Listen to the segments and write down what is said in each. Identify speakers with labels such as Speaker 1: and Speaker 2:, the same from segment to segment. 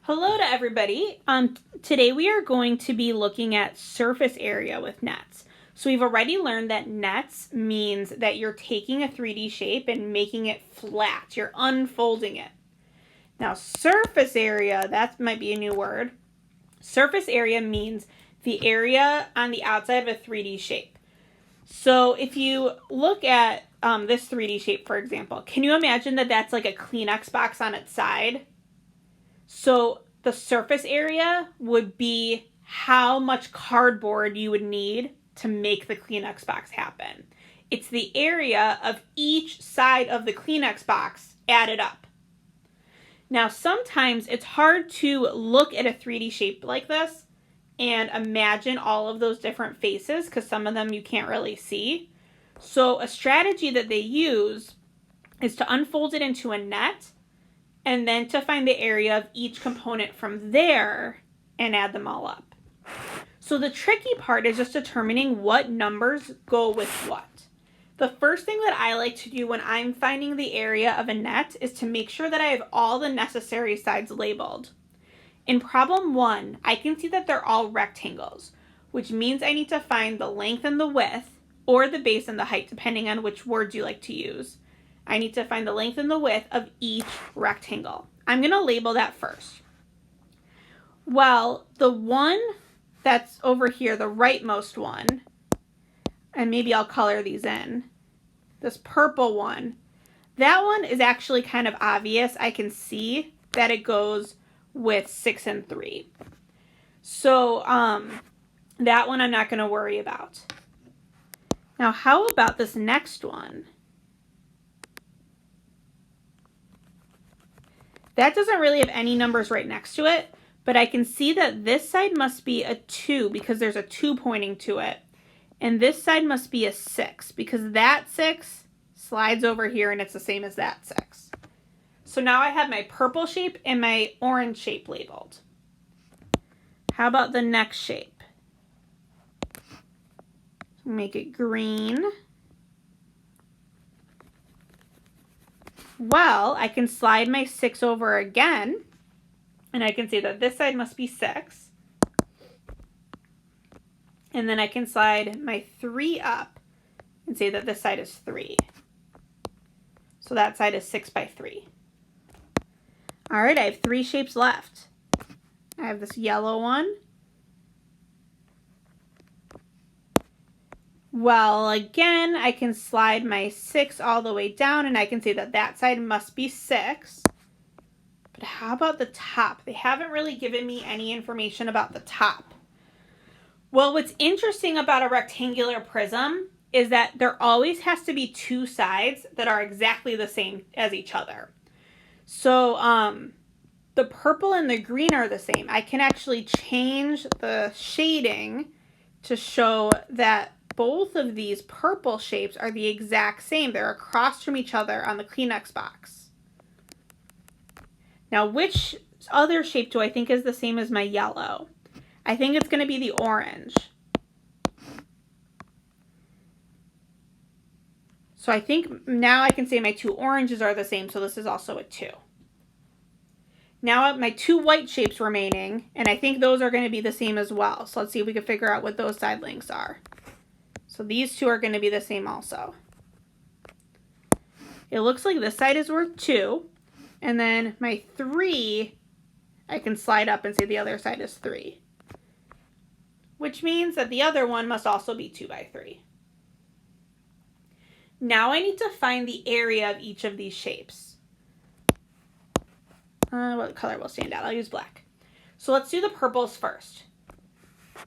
Speaker 1: Hello to everybody. Today we are going to be looking at surface area with nets. So we've already learned that nets means that you're taking a 3D shape and making it flat. You're unfolding it. Now surface area, that might be a new word. Surface area means the area on the outside of a 3D shape. So if you look at this 3D shape, for example, can you imagine that that's like a Kleenex box on its side? So the surface area would be how much cardboard you would need to make the Kleenex box happen. It's the area of each side of the Kleenex box added up. Now, sometimes it's hard to look at a 3D shape like this and imagine all of those different faces because some of them you can't really see. So a strategy that they use is to unfold it into a net and then to find the area of each component from there and add them all up. So the tricky part is just determining what numbers go with what. The first thing that I like to do when I'm finding the area of a net is to make sure that I have all the necessary sides labeled. In problem 1, I can see that they're all rectangles, which means I need to find the length and the width, or the base and the height, depending on which words you like to use. I need to find the length and the width of each rectangle. I'm going to label that first. Well, the one that's over here, the rightmost one, and maybe I'll color these in, this purple one, that one is actually kind of obvious. I can see that it goes with 6 and 3. So that one I'm not going to worry about. Now, how about this next one? That doesn't really have any numbers right next to it, but I can see that this side must be a 2 because there's a 2 pointing to it. And this side must be a 6 because that 6 slides over here and it's the same as that 6. So now I have my purple shape and my orange shape labeled. How about the next shape? Make it green. Well, I can slide my 6 over again, and I can say that this side must be 6. And then I can slide my 3 up and say that this side is 3. So that side is 6 by 3. All right, I have 3 shapes left. I have this yellow one. Well, again, I can slide my 6 all the way down, and I can say that that side must be 6. But how about the top? They haven't really given me any information about the top. Well, what's interesting about a rectangular prism is that there always has to be 2 sides that are exactly the same as each other. So the purple and the green are the same. I can actually change the shading to show that both of these purple shapes are the exact same. They're across from each other on the Kleenex box. Now, which other shape do I think is the same as my yellow? I think it's going to be the orange. So I think now I can say my 2 oranges are the same, so this is also a 2. Now my 2 white shapes remaining, and I think those are going to be the same as well. So let's see if we can figure out what those side lengths are. So these 2 are going to be the same also. It looks like this side is worth 2. And then my 3, I can slide up and say the other side is 3. Which means that the other one must also be 2 by 3. Now I need to find the area of each of these shapes. What color will stand out? I'll use black. So let's do the purples first.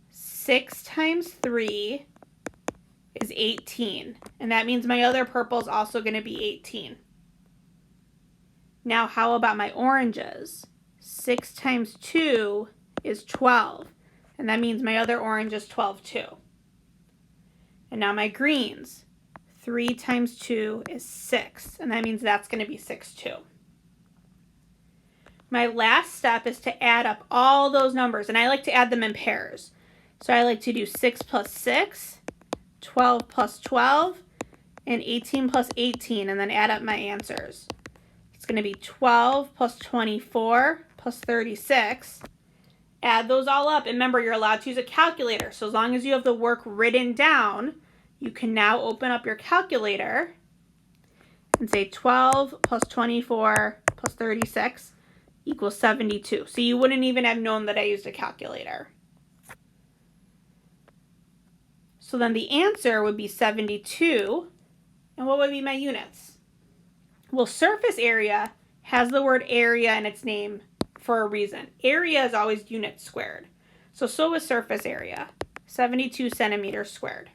Speaker 1: 6 times 3 is 18. And that means my other purple is also going to be 18. Now how about my oranges? 6 times 2 is 12. And that means my other orange is 12 too. And now my greens. 3 times 2 is 6. And that means that's going to be 6 too. My last step is to add up all those numbers. And I like to add them in pairs. So I like to do 6 plus 6, 12 plus 12, and 18 plus 18, and then add up my answers. It's going to be 12 plus 24 plus 36. Add those all up. And remember, you're allowed to use a calculator. So as long as you have the work written down, you can now open up your calculator and say 12 plus 24 plus 36 equals 72. So you wouldn't even have known that I used a calculator. So then the answer would be 72. And what would be my units? Well, surface area has the word area in its name for a reason. Area is always units squared. So is surface area, 72 centimeters squared.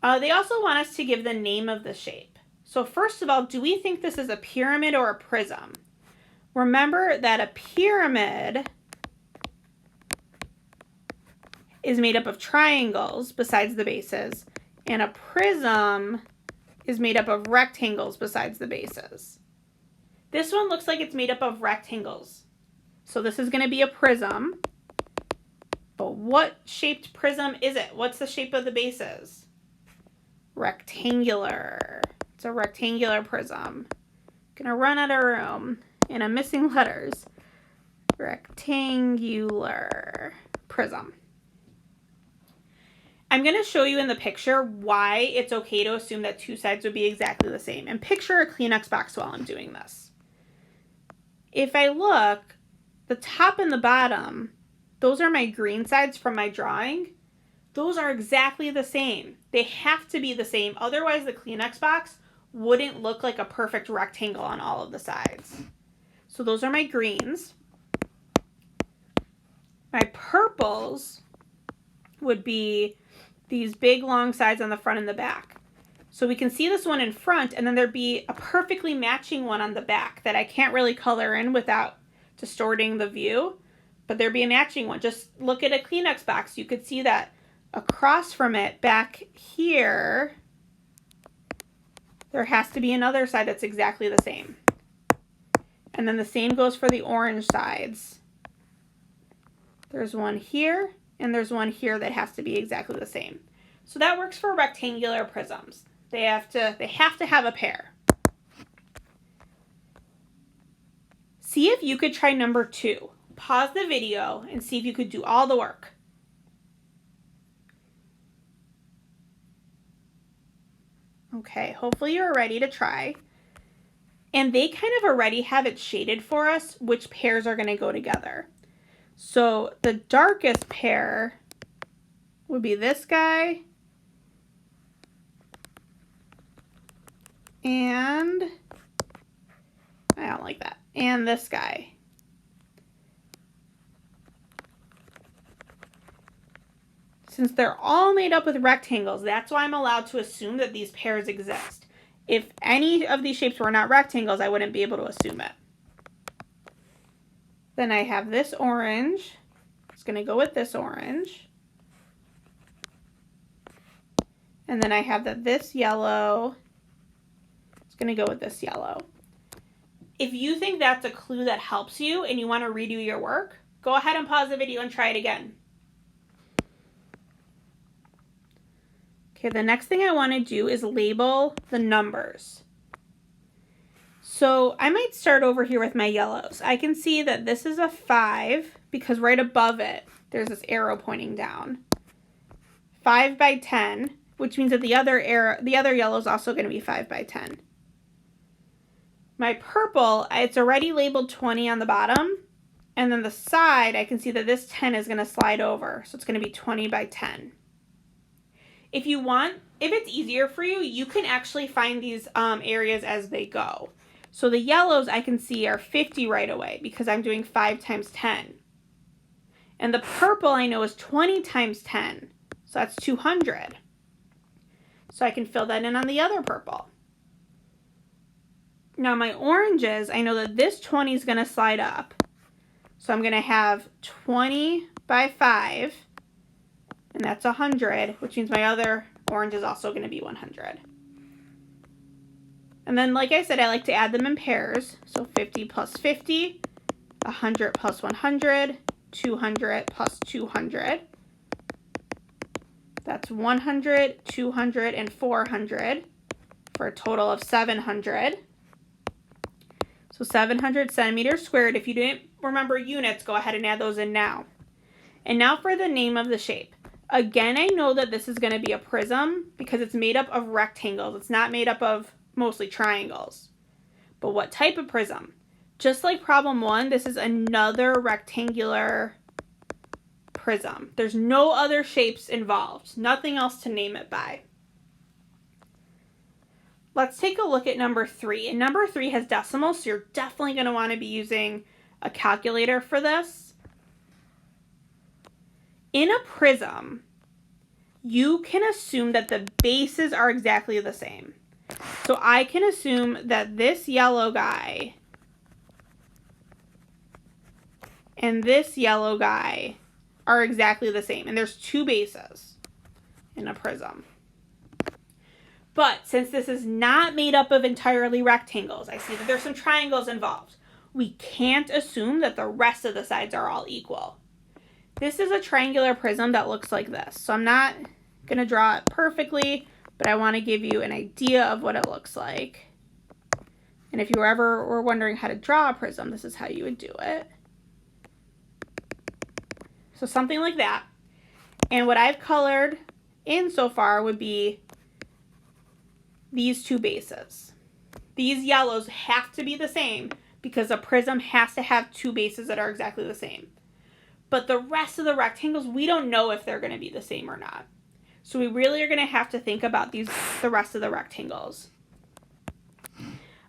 Speaker 1: They also want us to give the name of the shape. So first of all, do we think this is a pyramid or a prism? Remember that a pyramid is made up of triangles besides the bases, and a prism is made up of rectangles besides the bases. This one looks like it's made up of rectangles. So this is going to be a prism. But what shaped prism is it? What's the shape of the bases? Rectangular. It's a rectangular prism. Gonna run out of room and I'm missing letters. Rectangular prism. I'm going to show you in the picture why it's okay to assume that two sides would be exactly the same. And picture a Kleenex box while I'm doing this. If I look, the top and the bottom, those are my green sides from my drawing. Those are exactly the same. They have to be the same. Otherwise, the Kleenex box wouldn't look like a perfect rectangle on all of the sides. So those are my greens. My purples would be these big long sides on the front and the back. So we can see this one in front, and then there'd be a perfectly matching one on the back that I can't really color in without distorting the view, but there'd be a matching one. Just look at a Kleenex box. You could see that across from it back here, there has to be another side that's exactly the same. And then the same goes for the orange sides. There's one here, and there's one here that has to be exactly the same. So that works for rectangular prisms. They have to have a pair. See if you could try number 2. Pause the video and see if you could do all the work. Okay, hopefully you're ready to try. And they kind of already have it shaded for us which pairs are going to go together. So the darkest pair would be this guy and I don't like that, and this guy. Since they're all made up with rectangles, that's why I'm allowed to assume that these pairs exist. If any of these shapes were not rectangles, I wouldn't be able to assume it. Then I have this orange. It's going to go with this orange. And then I have this yellow. It's going to go with this yellow. If you think that's a clue that helps you and you want to redo your work, go ahead and pause the video and try it again. Okay, the next thing I want to do is label the numbers. So I might start over here with my yellows. I can see that this is a 5 because right above it, there's this arrow pointing down. 5 by 10, which means that the other yellow is also going to be 5 by 10. My purple, it's already labeled 20 on the bottom. And then the side, I can see that this 10 is going to slide over. So it's going to be 20 by 10. If you want, if it's easier for you, you can actually find these areas as they go. So the yellows I can see are 50 right away because I'm doing 5 times 10. And the purple I know is 20 times 10. So that's 200. So I can fill that in on the other purple. Now my oranges, I know that this 20 is going to slide up. So I'm going to have 20 by 5. And that's 100, which means my other orange is also going to be 100. And then, like I said, I like to add them in pairs. So 50 plus 50, 100 plus 100, 200 plus 200. That's 100, 200, and 400 for a total of 700. So 700 centimeters squared. If you didn't remember units, go ahead and add those in now. And now for the name of the shape. Again, I know that this is going to be a prism because it's made up of rectangles. It's not made up of mostly triangles. But what type of prism? Just like problem 1, this is another rectangular prism. There's no other shapes involved. Nothing else to name it by. Let's take a look at number 3. And number 3 has decimals, so you're definitely going to want to be using a calculator for this. In a prism, you can assume that the bases are exactly the same. So I can assume that this yellow guy and this yellow guy are exactly the same. And there's 2 bases in a prism. But since this is not made up of entirely rectangles, I see that there's some triangles involved. We can't assume that the rest of the sides are all equal. This is a triangular prism that looks like this. So I'm not going to draw it perfectly, but I want to give you an idea of what it looks like. And if you were wondering how to draw a prism, this is how you would do it. So something like that. And what I've colored in so far would be these 2 bases. These yellows have to be the same because a prism has to have 2 bases that are exactly the same. But the rest of the rectangles, we don't know if they're going to be the same or not. So we really are going to have to think about the rest of the rectangles.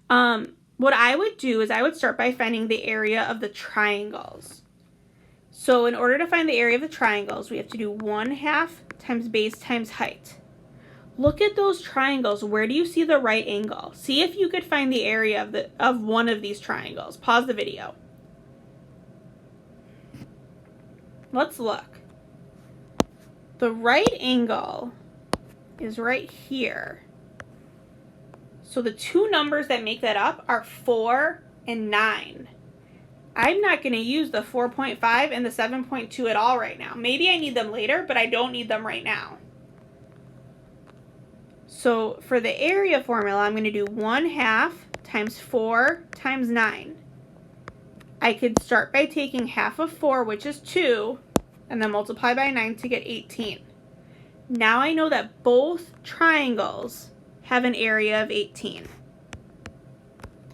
Speaker 1: What I would do is I would start by finding the area of the triangles. So in order to find the area of the triangles, we have to do 1/2 times base times height. Look at those triangles. Where do you see the right angle? See if you could find the area of one of these triangles. Pause the video. Let's look. The right angle is right here. So the 2 numbers that make that up are 4 and 9. I'm not going to use the 4.5 and the 7.2 at all right now. Maybe I need them later, but I don't need them right now. So for the area formula, I'm going to do 1/2 times 4 times 9. I could start by taking half of 4, which is 2, and then multiply by 9 to get 18. Now I know that both triangles have an area of 18.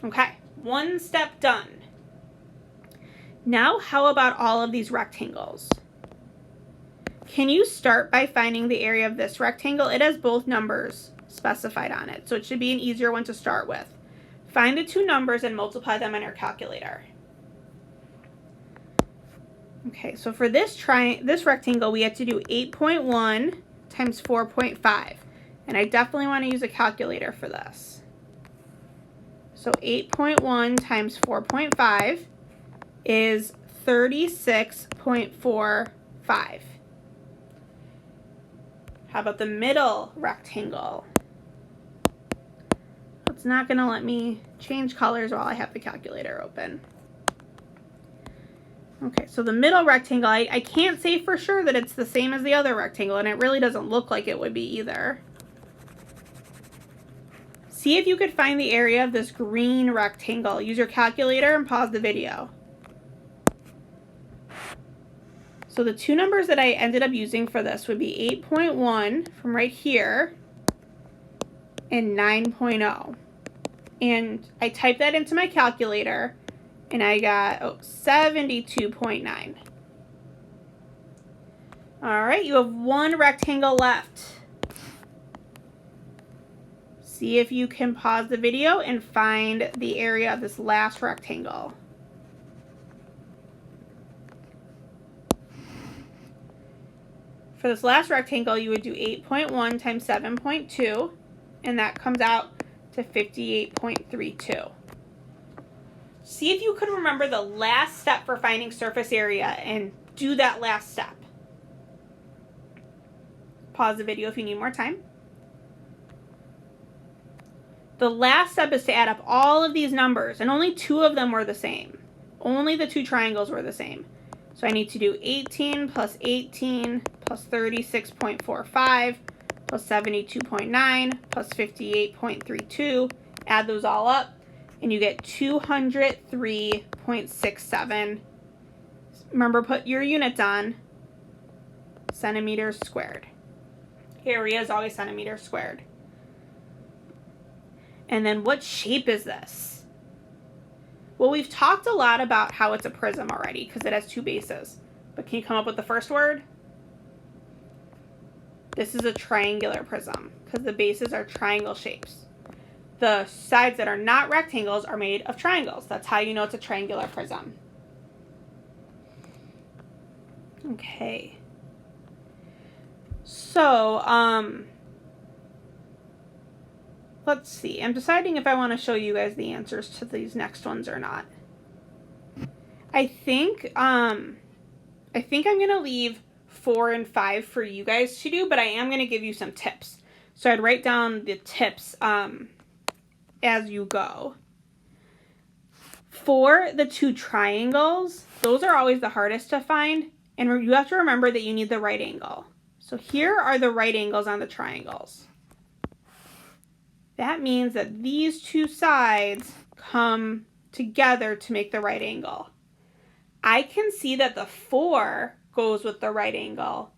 Speaker 1: Okay, 1 step done. Now how about all of these rectangles? Can you start by finding the area of this rectangle? It has both numbers specified on it, so it should be an easier one to start with. Find the 2 numbers and multiply them on your calculator. Okay, so for this rectangle, we have to do 8.1 times 4.5. And I definitely want to use a calculator for this. So 8.1 times 4.5 is 36.45. How about the middle rectangle? It's not going to let me change colors while I have the calculator open. Okay, so the middle rectangle, I can't say for sure that it's the same as the other rectangle, and it really doesn't look like it would be either. See if you could find the area of this green rectangle. Use your calculator and pause the video. So the 2 numbers that I ended up using for this would be 8.1 from right here and 9.0. And I typed that into my calculator and I got 72.9. All right, you have 1 rectangle left. See if you can pause the video and find the area of this last rectangle. For this last rectangle, you would do 8.1 times 7.2, and that comes out to 58.32. See if you could remember the last step for finding surface area and do that last step. Pause the video if you need more time. The last step is to add up all of these numbers, and only 2 of them were the same. Only the 2 triangles were the same. So I need to do 18 plus 18 plus 36.45 plus 72.9 plus 58.32. Add those all up. and you get 203.67. Remember, put your units on, centimeters squared. Area is always centimeters squared. And then what shape is this? Well, we've talked a lot about how it's a prism already because it has two bases. But can you come up with the first word? This is a triangular prism because the bases are triangle shapes. The sides that are not rectangles are made of triangles. That's how you know it's a triangular prism. Okay. So, let's see. I'm deciding if I want to show you guys the answers to these next ones or not. I think I'm going to leave 4 and 5 for you guys to do, but I am going to give you some tips. So I'd write down the tips as you go. For the two triangles, those are always the hardest to find, and you have to remember that you need the right angle. So here are the right angles on the triangles. That means that these two sides come together to make the right angle. I can see that the 4 goes with the right angle,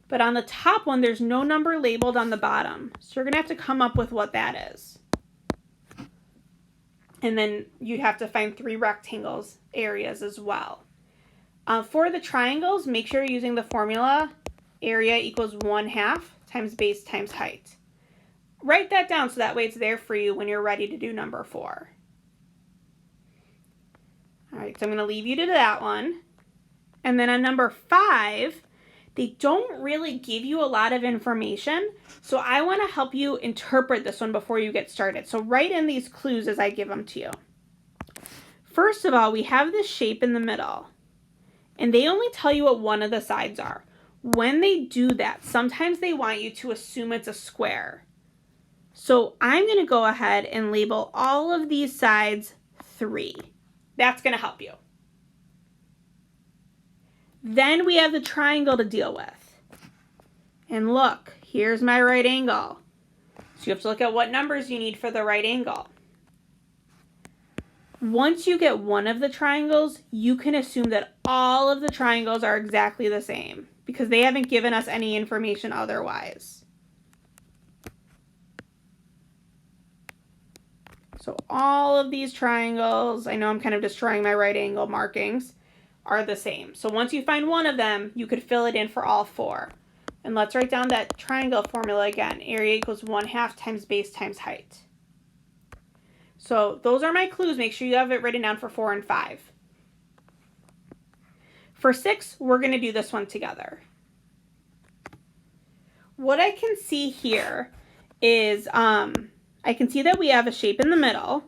Speaker 1: but on the top one, there's no number labeled on the bottom. So you're going to have to come up with what that is. And then you'd have to find 3 rectangles areas as well. For the triangles, make sure you're using the formula area equals 1/2 times base times height. Write that down so that way it's there for you when you're ready to do number 4. All right, so I'm going to leave you to that one. And then on number 5, they don't really give you a lot of information, so I want to help you interpret this one before you get started. So write in these clues as I give them to you. First of all, we have this shape in the middle, and they only tell you what one of the sides are. When they do that, sometimes they want you to assume it's a square. So I'm going to go ahead and label all of these sides 3. That's going to help you. Then we have the triangle to deal with. And look, here's my right angle. So you have to look at what numbers you need for the right angle. Once you get one of the triangles, you can assume that all of the triangles are exactly the same because they haven't given us any information otherwise. So all of these triangles, I know I'm kind of destroying my right angle markings, are the same. So once you find one of them, you could fill it in for all 4. And let's write down that triangle formula again. Area equals 1/2 times base times height. So those are my clues. Make sure you have it written down for 4 and 5. For 6, we're going to do this one together. What I can see here is I can see that we have a shape in the middle.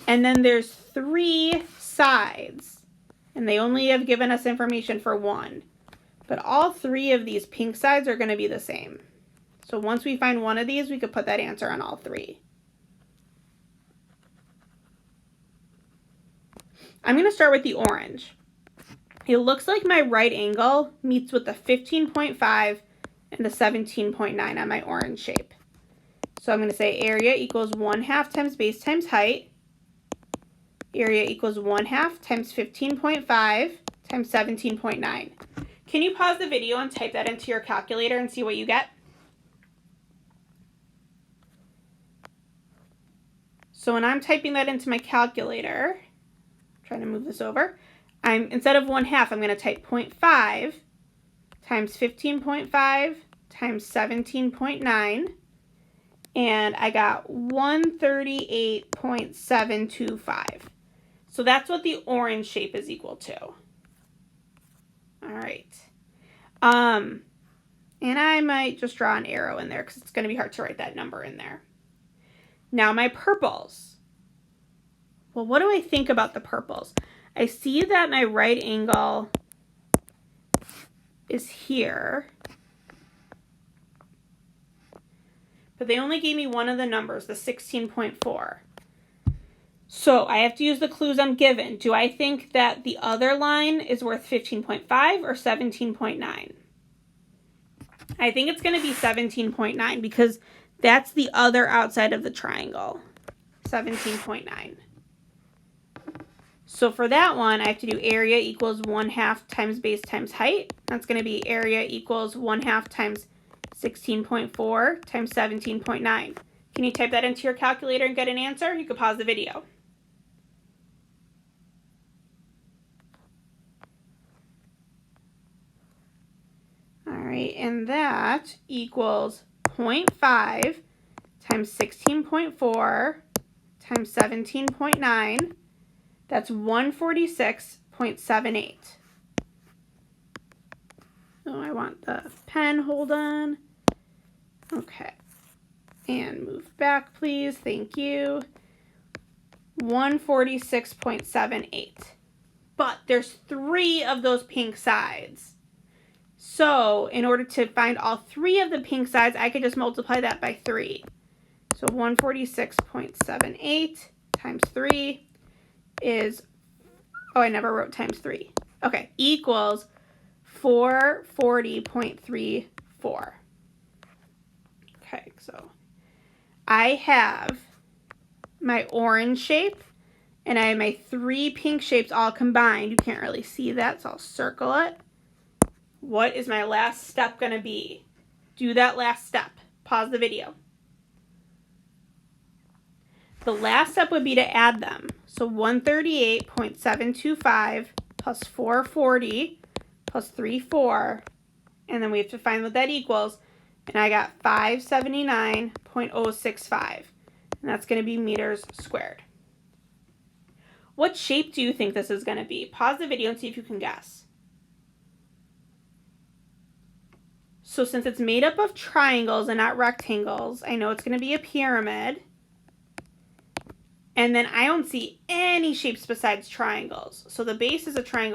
Speaker 1: And then there's 3 sides, and they only have given us information for 1. But all 3 of these pink sides are going to be the same. So once we find one of these, we could put that answer on all 3. I'm going to start with the orange. It looks like my right angle meets with the 15.5 and the 17.9 on my orange shape. So I'm going to say area equals 1/2 times base times height. Area equals 1/2 times 15.5 times 17.9. Can you pause the video and type that into your calculator and see what you get? So when I'm typing that into my calculator, I'm trying to move this over, instead of 1/2, I'm going to type 0.5 times 15.5 times 17.9, and I got 138.725. So that's what the orange shape is equal to. All right. And I might just draw an arrow in there because it's going to be hard to write that number in there. Now my purples. Well, what do I think about the purples? I see that my right angle is here, but they only gave me one of the numbers, the 16.4. So I have to use the clues I'm given. Do I think that the other line is worth 15.5 or 17.9? I think it's going to be 17.9 because That's the other outside of the triangle, 17.9. So for that one, I have to do area equals 1/2 times base times height. That's going to be area equals 1/2 times 16.4 times 17.9. Can you type that into your calculator and get an answer? You could pause the video. All right, and that equals 0.5 times 16.4 times 17.9. That's 146.78. Oh, I want the pen, hold on. Okay. And move back, please. Thank you. 146.78. But there's 3 of those pink sides. So in order to find all 3 of the pink sides, I could just multiply that by 3. So 146.78 times 3 is, oh, I never wrote times 3. Okay, equals 440.34. Okay, so I have my orange shape and I have my 3 pink shapes all combined. You can't really see that, so I'll circle it. What is my last step going to be? Do that last step. Pause the video. The last step would be to add them. So 138.725 plus 440 plus 34, and then we have to find what that equals. And I got 579.065, and that's going to be meters squared. What shape do you think this is going to be? Pause the video and see if you can guess. So since it's made up of triangles and not rectangles, I know it's going to be a pyramid. And then I don't see any shapes besides triangles. So the base is a triangle.